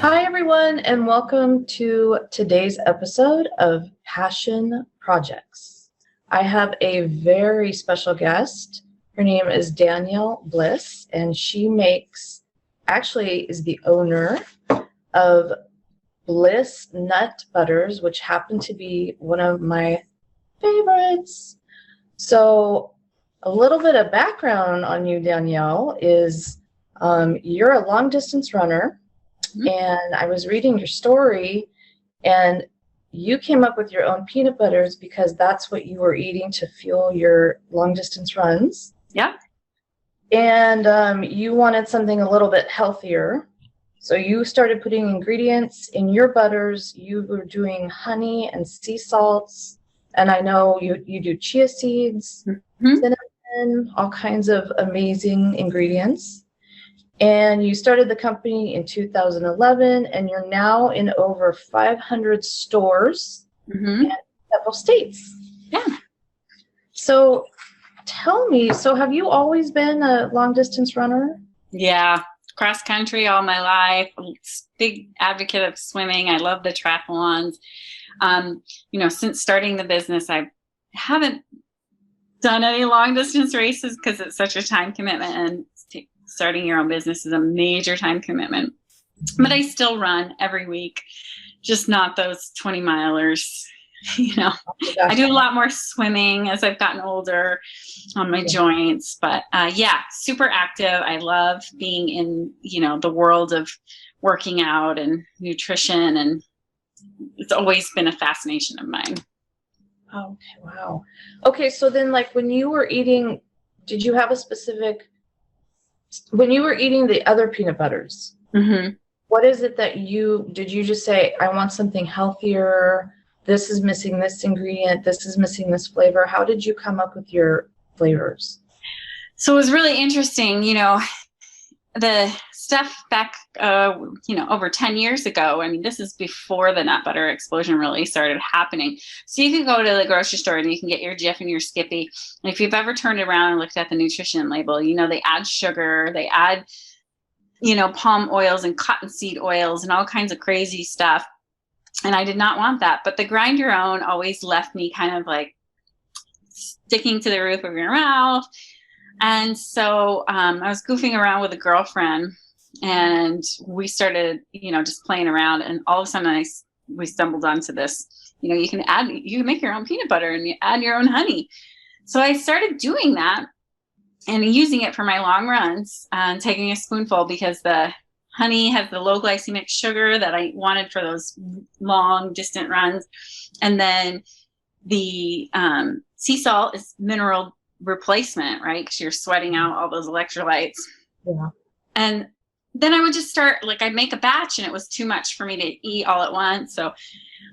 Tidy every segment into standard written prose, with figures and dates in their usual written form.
Hi, everyone, and welcome to today's episode of Passion Projects. I have a very special guest. Her name is Daniell Bliss, and she is the owner of Bliss Nut Butters, which happen to be one of my favorites. So a little bit of background on you, Daniell, is you're a long distance runner. And I was reading your story, and you came up with your own peanut butters because that's what you were eating to fuel your long distance runs. Yeah. And you wanted something a little bit healthier. So you started putting ingredients in your butters. You were doing honey and sea salts. And I know you do chia seeds, cinnamon, all kinds of amazing ingredients. And you started the company in 2011, and you're now in over 500 stores in several states. Yeah. So tell me, have you always been a long distance runner? Yeah. Cross country all my life. Big advocate of swimming. I love the triathlons. Since starting the business, I haven't done any long distance races because it's such a time commitment, and starting your own business is a major time commitment. But I still run every week, just not those 20 milers. I do a lot more swimming as I've gotten older on my joints. But super active. I love being in, the world of working out and nutrition, and it's always been a fascination of mine. Okay, wow. Okay, so then when you were eating, did you have a specific, when you were eating the other peanut butters, what is it that did you just say, I want something healthier, this is missing this ingredient, this is missing this flavor? How did you come up with your flavors? So it was really interesting, the stuff back, over 10 years ago. I mean, this is before the nut butter explosion really started happening. So you can go to the grocery store and you can get your Jif and your Skippy. And if you've ever turned around and looked at the nutrition label, they add sugar, they add, palm oils and cottonseed oils and all kinds of crazy stuff. And I did not want that. But the grind your own always left me kind of like sticking to the roof of your mouth. And so I was goofing around with a girlfriend, and we started, just playing around. And all of a sudden we stumbled onto this, you can make your own peanut butter and you add your own honey. So I started doing that and using it for my long runs, and taking a spoonful because the honey has the low glycemic sugar that I wanted for those long distant runs. And then the sea salt is mineral replacement, right? Because you're sweating out all those electrolytes. Yeah. And then I would just start, I'd make a batch, and it was too much for me to eat all at once. So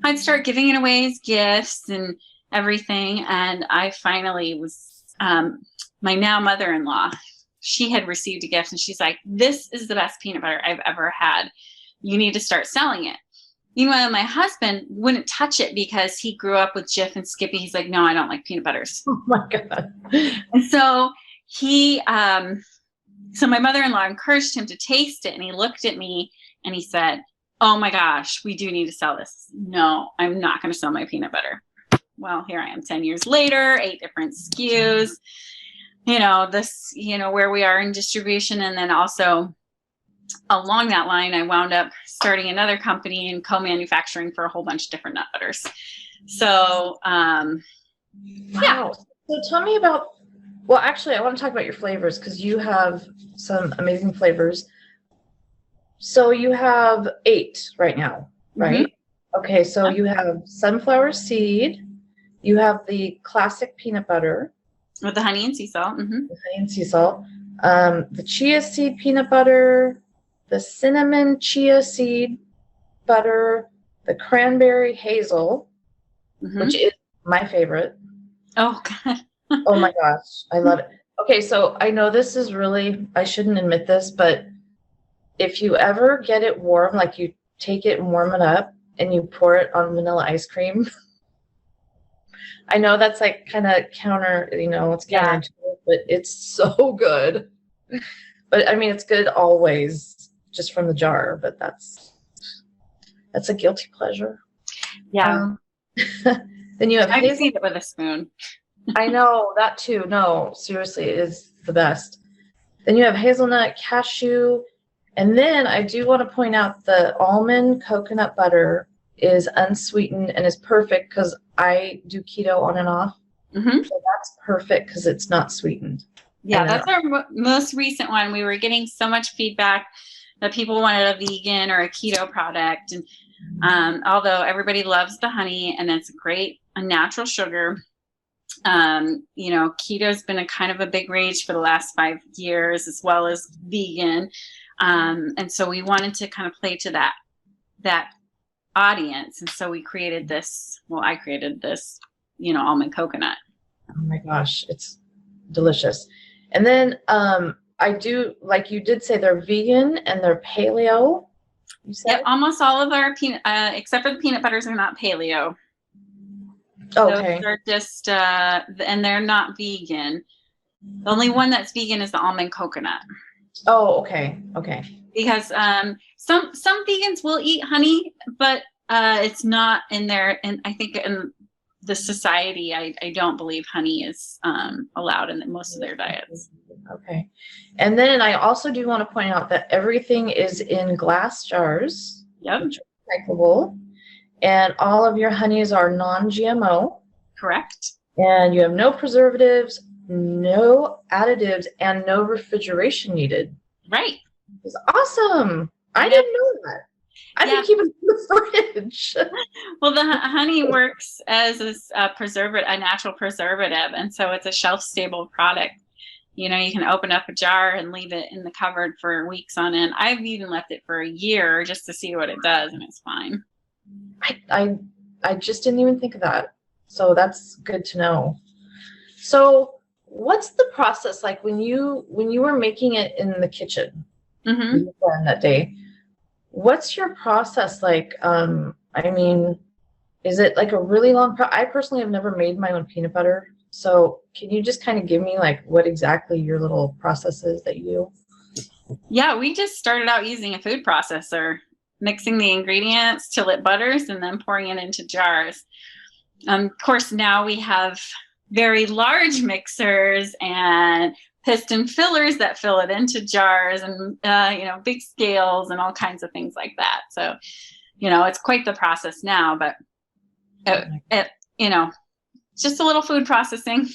I'd start giving it away as gifts and everything. And I finally was, my now mother-in-law, she had received a gift, and she's like, this is the best peanut butter I've ever had. You need to start selling it. Meanwhile, my husband wouldn't touch it because he grew up with Jif and Skippy. He's like, no, I don't like peanut butters. Oh my God. And so so my mother-in-law encouraged him to taste it, and he looked at me and he said, oh my gosh, we do need to sell this. No, I'm not going to sell my peanut butter. Well, here I am 10 years later, 8 different SKUs, where we are in distribution. And then also along that line, I wound up starting another company and co-manufacturing for a whole bunch of different nut butters. So, wow. So tell me about, well, actually, I want to talk about your flavors because you have some amazing flavors. So you have 8 right now, right? Okay, so you have sunflower seed, you have the classic peanut butter. With the honey and sea salt. The honey and sea salt. The chia seed peanut butter, the cinnamon chia seed butter, the cranberry hazel, which is my favorite. Oh, God. Oh, my gosh. I love it. Okay, so I know this is really, I shouldn't admit this, but if you ever get it warm, you take it and warm it up and you pour it on vanilla ice cream, I know that's kind of counter, it's counterintuitive, but it's so good. But I mean, it's good always just from the jar, but that's That's a guilty pleasure. Yeah. Then you have I've hazel. seen it with a spoon. I know that too. No, seriously, it is the best. Then you have hazelnut, cashew, and then I do want to point out the almond coconut butter is unsweetened and is perfect because I do keto on and off. Mm-hmm. So that's perfect because it's not sweetened. Yeah, that's our most recent one. We were getting so much feedback that people wanted a vegan or a keto product. And although everybody loves the honey and it's a natural sugar, keto's been a kind of a big rage for the last 5 years, as well as vegan. And so we wanted to kind of play to that audience. And so we created this, I created this, almond coconut. Oh my gosh, it's delicious. And then I do, like you did say, they're vegan and they're paleo. You said? Yeah, almost all of our peanut, except for the peanut butters, are not paleo. Okay. Those are just, and they're not vegan. The only one that's vegan is the almond coconut. Oh, okay. Okay. Because some vegans will eat honey, but it's not in there. And I think in the society, I don't believe honey is allowed in most of their diets. Okay. And then I also do want to point out that everything is in glass jars. Yep. Which are recyclable. And all of your honeys are non-GMO. Correct. And you have no preservatives, no additives, and no refrigeration needed. Right. It's awesome. I didn't know that. I've been keeping it in the fridge. Well, the honey works as a natural preservative, and so it's a shelf-stable product. You can open up a jar and leave it in the cupboard for weeks on end. I've even left it for a year just to see what it does, and it's fine. I just didn't even think of that. So that's good to know. So what's the process like when you were making it in the kitchen that day? What's your process like? I mean, is it like a really long I personally have never made my own peanut butter. So can you just kind of give me like what exactly your little process is that you do? Yeah, we just started out using a food processor, mixing the ingredients till it butters and then pouring it into jars. Of course, now we have very large mixers and piston fillers that fill it into jars and, big scales and all kinds of things like that. So, it's quite the process now, but it's just a little food processing.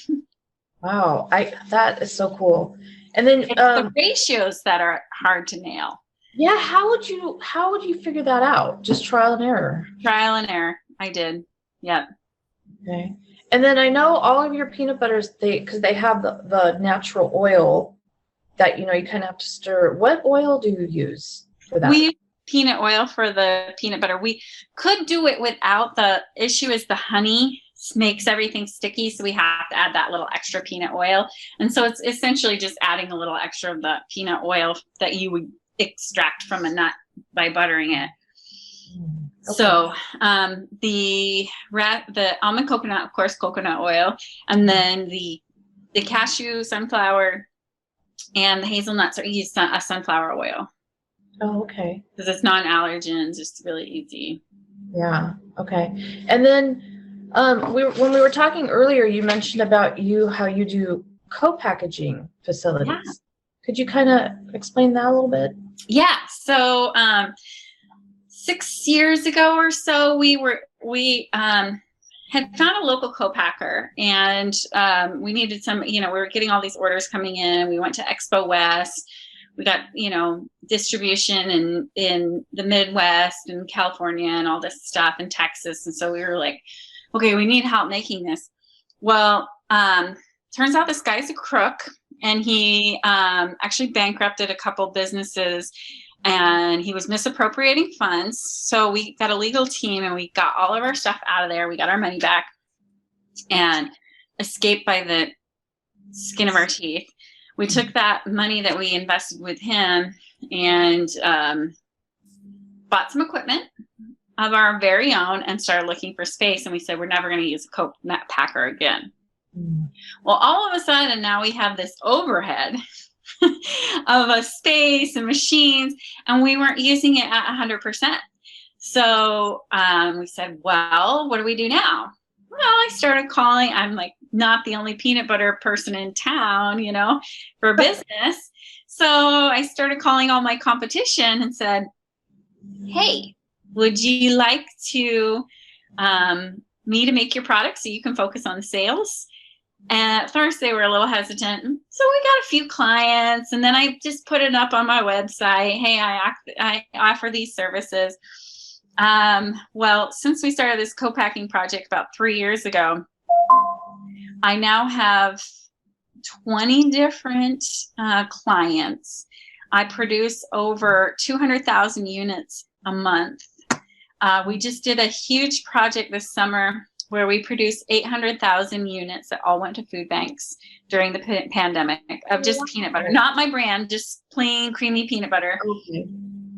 Wow. That is so cool. And then it's the ratios that are hard to nail. Yeah. How would you figure that out? Just trial and error. Trial and error. I did. Yeah. Okay. And then I know all of your peanut butters, because they have the natural oil that, you kind of have to stir. What oil do you use for that? We use peanut oil for the peanut butter. We could do it without. The issue is the honey makes everything sticky. So we have to add that little extra peanut oil. And so it's essentially just adding a little extra of the peanut oil that you would extract from a nut by buttering it. Okay. So the almond coconut, of course, coconut oil, and then the cashew, sunflower, and the hazelnuts are used a sunflower oil. Oh, okay. Because it's non-allergens, just really easy. Yeah. Okay. And then when we were talking earlier, you mentioned about how you do co-packaging facilities. Yeah. Could you kind of explain that a little bit? Yeah. So 6 years ago or so, we had found a local co-packer, and we needed some, we were getting all these orders coming in. We went to Expo West. We got, distribution in the Midwest and California and all this stuff in Texas. And so we were like, okay, we need help making this. Well, turns out this guy's a crook, and he actually bankrupted a couple businesses, and he was misappropriating funds. So we got a legal team, and we got all of our stuff out of there. We got our money back and escaped by the skin of our teeth. We took that money that we invested with him and bought some equipment of our very own and started looking for space. And we said, we're never going to use a co-packer again. Well, all of a sudden, now we have this overhead of a space and machines, and we weren't using it at 100%. So we said, well, what do we do now? Well, I started calling. I'm like not the only peanut butter person in town, for business. So I started calling all my competition and said, hey, would you like to me to make your product so you can focus on the sales? And at first they were a little hesitant. So we got a few clients, and then I just put it up on my website. Hey, I offer these services. Well, since we started this co-packing project about 3 years ago, I now have 20 different clients. I produce over 200,000 units a month. We just did a huge project this summer where we produced 800,000 units that all went to food banks during the pandemic of just peanut butter, not my brand, just plain creamy peanut butter. Okay.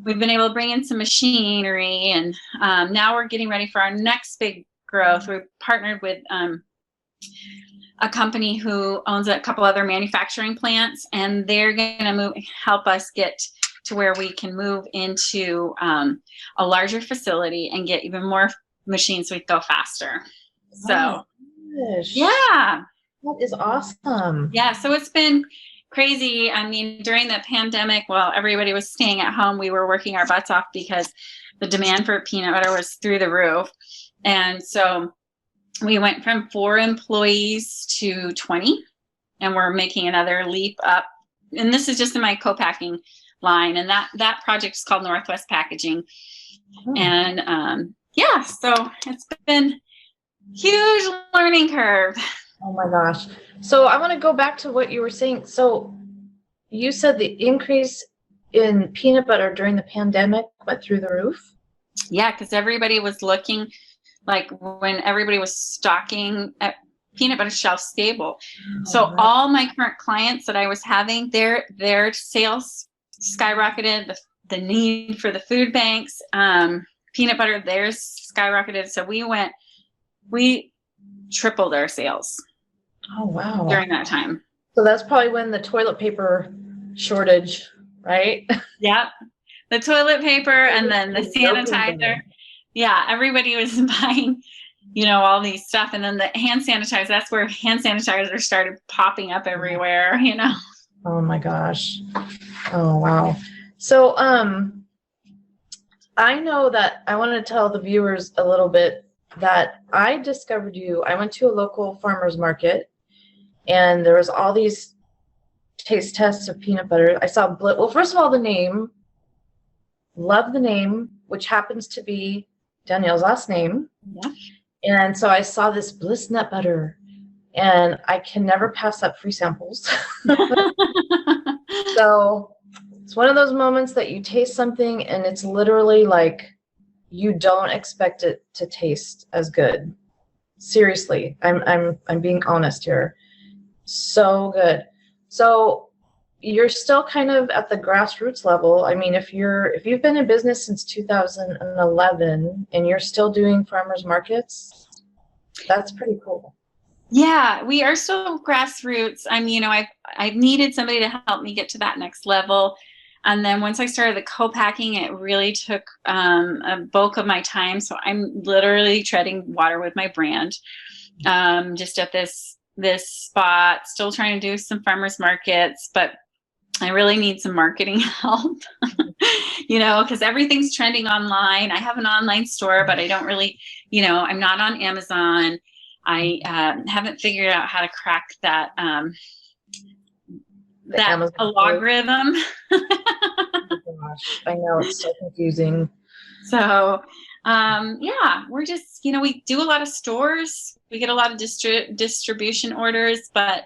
We've been able to bring in some machinery, and now we're getting ready for our next big growth. We've partnered with a company who owns a couple other manufacturing plants, and they're going to help us get to where we can move into a larger facility and get even more machines so we can go faster. So, yeah. That is awesome. Yeah, so it's been crazy. I mean, during the pandemic, while everybody was staying at home, we were working our butts off because the demand for peanut butter was through the roof. And so we went from 4 employees to 20, and we're making another leap up. And this is just in my co-packing line. And that project is called Northwest Packaging. Oh. And yeah, so it's been huge learning curve. Oh my gosh. So I want to go back to what you were saying. So you said the increase in peanut butter during the pandemic went through the roof? Yeah, because everybody was looking, like when everybody was stocking at peanut butter shelf stable. So all my current clients that I was having, their sales skyrocketed, the need for the food banks, peanut butter, theirs skyrocketed. So we tripled our sales. Oh, wow. During that time. So that's probably when the toilet paper shortage, right? Yeah. The toilet paper and then the sanitizer. Yeah. Everybody was buying, all these stuff. And then the hand sanitizer, that's where hand sanitizer started popping up everywhere, Oh my gosh. Oh, wow. So, I know that I want to tell the viewers a little bit that I discovered you. I went to a local farmer's market, and there was all these taste tests of peanut butter. I saw Bliss. Well, first of all, the name. Love the name, which happens to be Danielle's last name. Yeah. And so I saw this Bliss nut butter, and I can never pass up free samples. So it's one of those moments that you taste something, and it's literally like you don't expect it to taste as good. Seriously, I'm being honest here. So good. So you're still kind of at the grassroots level. I mean, if you've been in business since 2011 and you're still doing farmers markets, that's pretty cool. Yeah, we are still grassroots. I've needed somebody to help me get to that next level. And then once I started the co-packing, it really took a bulk of my time. So I'm literally treading water with my brand, just at this spot, still trying to do some farmers markets, but I really need some marketing help, because everything's trending online. I have an online store, but I don't really, I'm not on Amazon. I haven't figured out how to crack that algorithm. Oh gosh, I know, it's so confusing. So, yeah, we're just, we do a lot of stores. We get a lot of distribution orders, but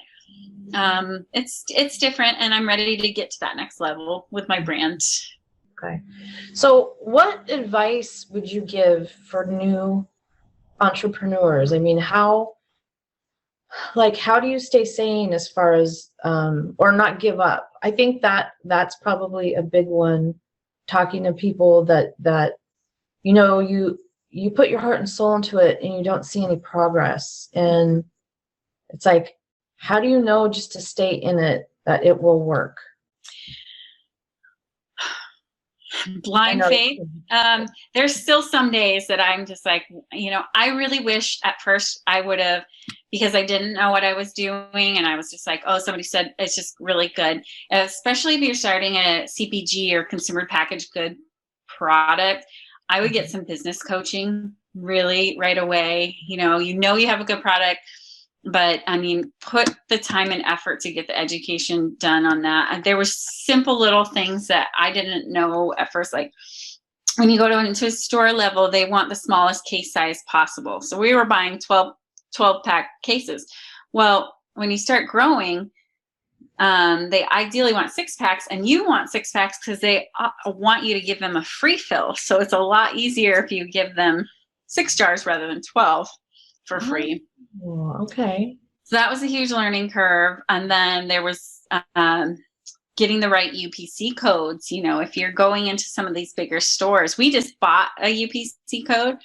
it's different, and I'm ready to get to that next level with my brand. Okay. So what advice would you give for new entrepreneurs? I mean, how do you stay sane as far as or not give up? I think that's probably a big one, talking to people that you put your heart and soul into it and you don't see any progress, and it's like, how do you know just to stay in it that it will work? I blind know. faith. There's still some days that I'm just like, I really wish at first I would have, because I didn't know what I was doing. And I was just like, oh, somebody said it's just really good. Especially if you're starting a CPG or consumer packaged good product, I would get some business coaching really right away. You have a good product, but I mean, put the time and effort to get the education done on that. There were simple little things that I didn't know at first, like when you go into a store level, they want the smallest case size possible. So we were buying 12 pack cases. Well, when you start growing, they ideally want 6 packs, and you want 6 packs because they want you to give them a free fill. So it's a lot easier if you give them 6 jars rather than 12 for free. Oh, okay. So that was a huge learning curve. And then there was getting the right UPC codes. If you're going into some of these bigger stores, we just bought a UPC code,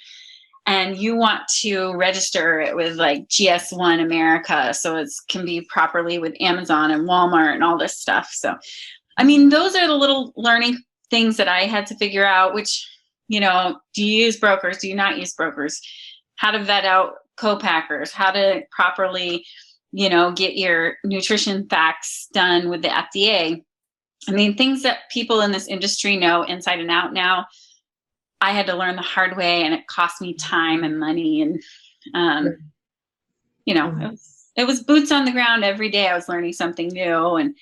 and you want to register it with like GS1 America, so it can be properly with Amazon and Walmart and all this stuff. So, I mean, those are the little learning things that I had to figure out, which, do you use brokers? Do you not use brokers? How to vet out co-packers, how to properly, get your nutrition facts done with the FDA. I mean, things that people in this industry know inside and out now, I had to learn the hard way, and it cost me time and money. And, it was boots on the ground every day. I was learning something new. And,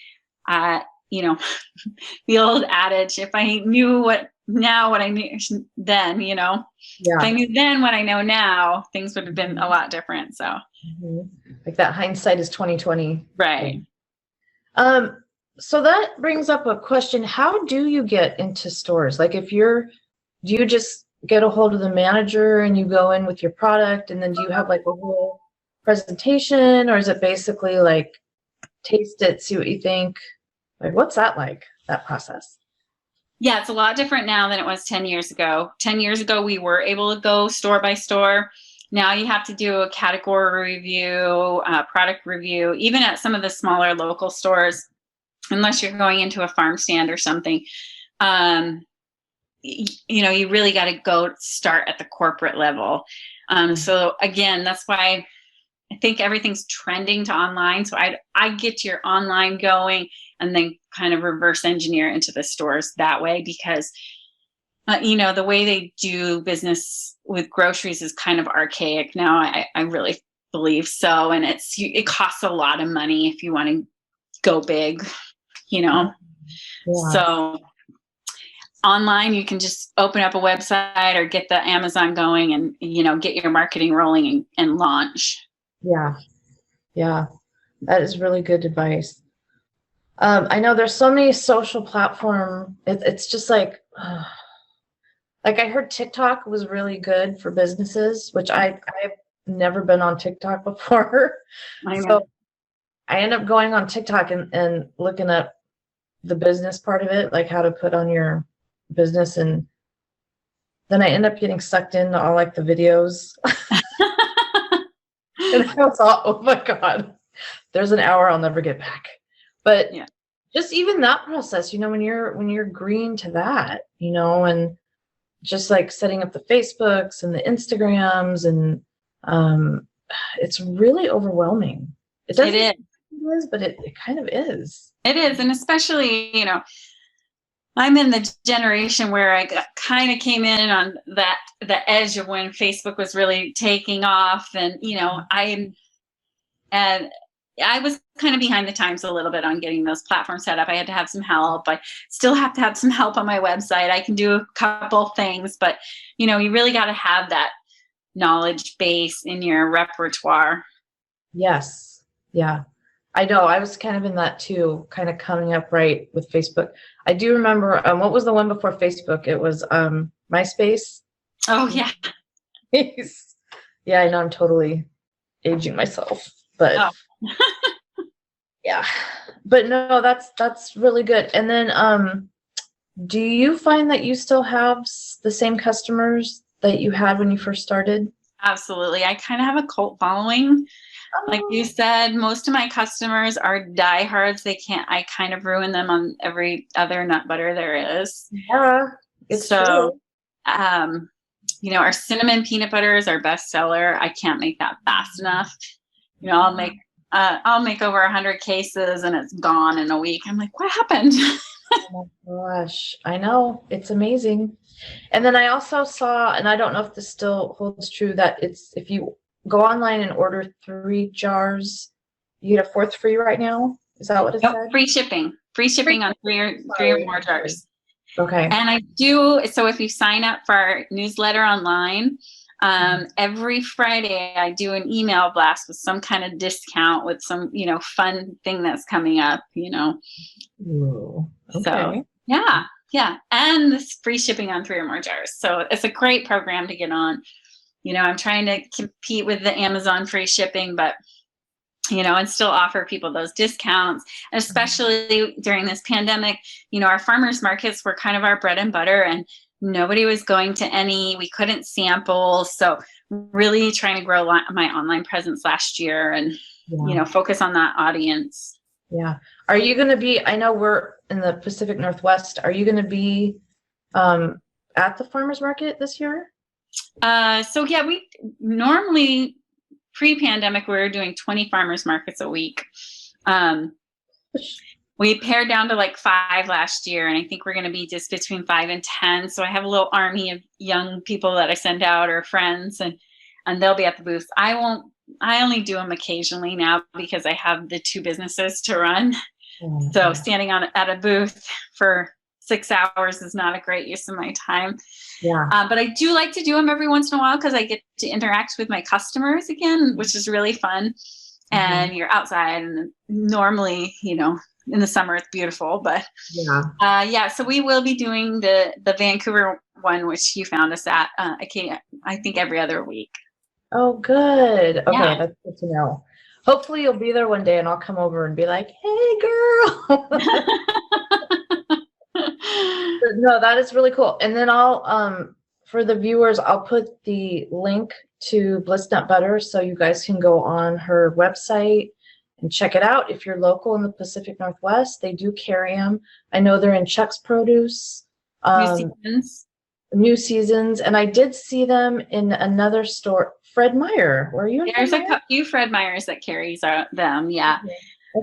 the old adage, if I knew what I knew then, if I knew then what I know now, things would have been a lot different. So like that hindsight is 2020. Right. So that brings up a question. How do you get into stores? Like do you just get a hold of the manager and you go in with your product, and then do you have like a whole presentation, or is it basically like taste it, see what you think? Like, what's that like, that process? Yeah, it's a lot different now than it was 10 years ago. 10 years ago, we were able to go store by store. Now you have to do a category review, product review, even at some of the smaller local stores, unless you're going into a farm stand or something. You really got to go start at the corporate level. So again, that's why I think everything's trending to online. So I get your online going and then kind of reverse engineer into the stores that way, because the way they do business with groceries is kind of archaic now. I really believe so. And it costs a lot of money if you want to go big, Yeah. So online, you can just open up a website or get the Amazon going and, get your marketing rolling and launch. Yeah. Yeah. That is really good advice. I know there's so many social platform. It's just like I heard TikTok was really good for businesses, which I've never been on TikTok before. So I end up going on TikTok and looking up the business part of it, like how to put on your business, and then I end up getting sucked into all like the videos. And I was all, oh my God, there's an hour I'll never get back. But just even that process, when you're green to that, and just like setting up the Facebooks and the Instagrams, and it's really overwhelming. It is, but it kind of is. It is. And especially, I'm in the generation where I kind of came in on the edge of when Facebook was really taking off. And, I was kind of behind the times a little bit on getting those platforms set up. I had to have some help. I still have to have some help on my website. I can do a couple things, but, you really got to have that knowledge base in your repertoire. Yes. Yeah. I know. I was kind of in that too, kind of coming up right with Facebook. I do remember, what was the one before Facebook? It was MySpace. Oh, yeah. Yeah, I know I'm totally aging myself, but yeah. But no, that's really good. And then do you find that you still have the same customers that you had when you first started? Absolutely. I kind of have a cult following. Like you said, most of my customers are diehards. I kind of ruin them on every other nut butter there is. Yeah. It's so, true. Our cinnamon peanut butter is our best seller. I can't make that fast enough. I'll make over 100 cases and it's gone in a week. I'm like, what happened? Oh my gosh, I know. It's amazing. And then I also saw, and I don't know if this still holds true, that it's if you go online and order 3 jars, you get a 4th free right now. Is that what it said? Free shipping. Free shipping on three or more jars. Okay. And I do, so if you sign up for our newsletter online, every Friday I do an email blast with some kind of discount with some, fun thing that's coming up, Ooh, okay. So yeah. And this free shipping on 3 or more jars. So it's a great program to get on. I'm trying to compete with the Amazon free shipping, but and still offer people those discounts, and especially during this pandemic. Our farmers markets were kind of our bread and butter, and nobody was going to any. We couldn't sample, so really trying to grow my online presence last year, and focus on that audience. Yeah. Are you going to be? I know we're in the Pacific Northwest. Are you going to be at the farmers market this year? So yeah, we normally. Pre-pandemic, we were doing 20 farmers markets a week. We pared down to like 5 last year, and I think we're going to be just between 5 and 10. So I have a little army of young people that I send out, or friends, and they'll be at the booth. I only do them occasionally now because I have the 2 businesses to run. Mm-hmm. So standing at a booth for 6 hours is not a great use of my time. Yeah. But I do like to do them every once in a while because I get to interact with my customers again, which is really fun. Mm-hmm. And you're outside, and normally, in the summer it's beautiful, but so we will be doing the Vancouver one, which you found us at, I think every other week. Oh, good. Okay, that's good to know. Hopefully you'll be there one day and I'll come over and be like, hey, girl. No, that is really cool. And then I'll, for the viewers, I'll put the link to Bliss Nut Butter so you guys can go on her website and check it out. If you're local in the Pacific Northwest, they do carry them. I know they're in Chuck's Produce. New Seasons. And I did see them in another store, Fred Meyer. Were you in There's a few Fred Meyers that carries them, yeah. Okay.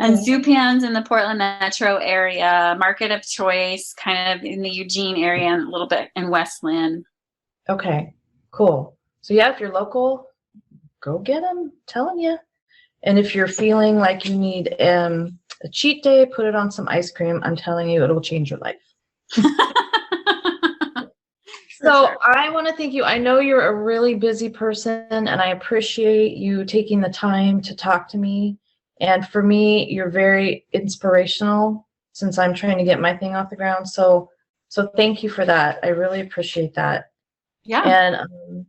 And Zupan's in the Portland metro area, Market of Choice, kind of in the Eugene area, and a little bit in Westland. Okay, cool. So yeah, if you're local, go get them, I'm telling you. And if you're feeling like you need a cheat day, put it on some ice cream. I'm telling you, it'll change your life. So sure. I want to thank you. I know you're a really busy person, and I appreciate you taking the time to talk to me. And for me, you're very inspirational since I'm trying to get my thing off the ground. So thank you for that. I really appreciate that. Yeah. And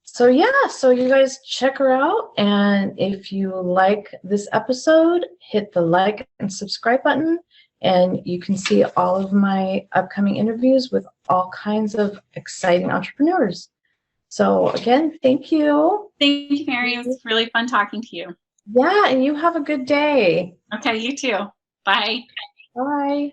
so you guys check her out. And if you like this episode, hit the like and subscribe button. And you can see all of my upcoming interviews with all kinds of exciting entrepreneurs. So again, thank you. Thank you, Mary. It was really fun talking to you. Yeah, and you have a good day. Okay, you too. Bye. Bye.